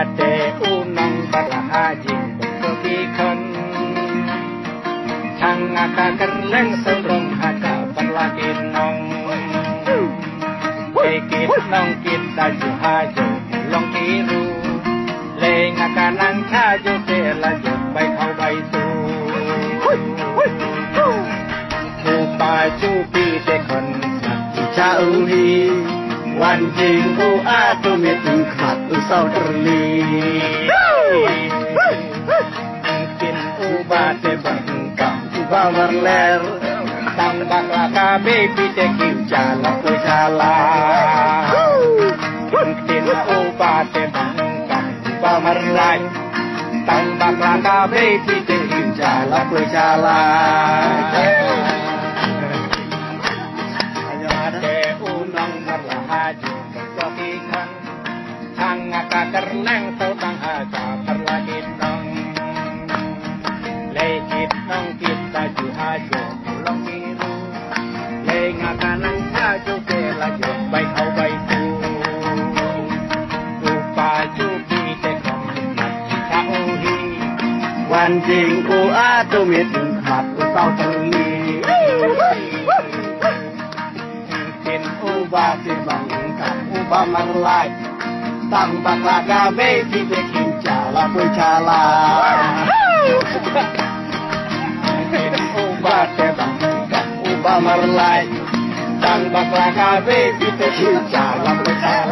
ade unang barahajing berkikan Sangaka kerleng sedrong haka perlakin nong Ekit nong kita juhajo long kiru Lenga kanang kajo selaju bai kau bai su Kupa cupi tekon Jauhi Wan jing u atu meting khat u sau terli Mungkin uba te bangkang uba merler Tang bakla baby te kiu jala ku jala Mungkin uba te bangkang uba merlai Tang bakla baby te kiu jala ku jala Kerleng sautang aja perlagin nong Lekit nong kita juhajo long kiru Lenga kanang kajo kelajo baik kau baik tu Lupa cupi tekong kita uhi Wanjing u atu mitung hat u sau terli Mungkin ubah dibangkan ubah merlai Tang bakla baby te kiu jala ku jala Uba te bangka uba merlai Tang bakla baby te kiu jala ku jala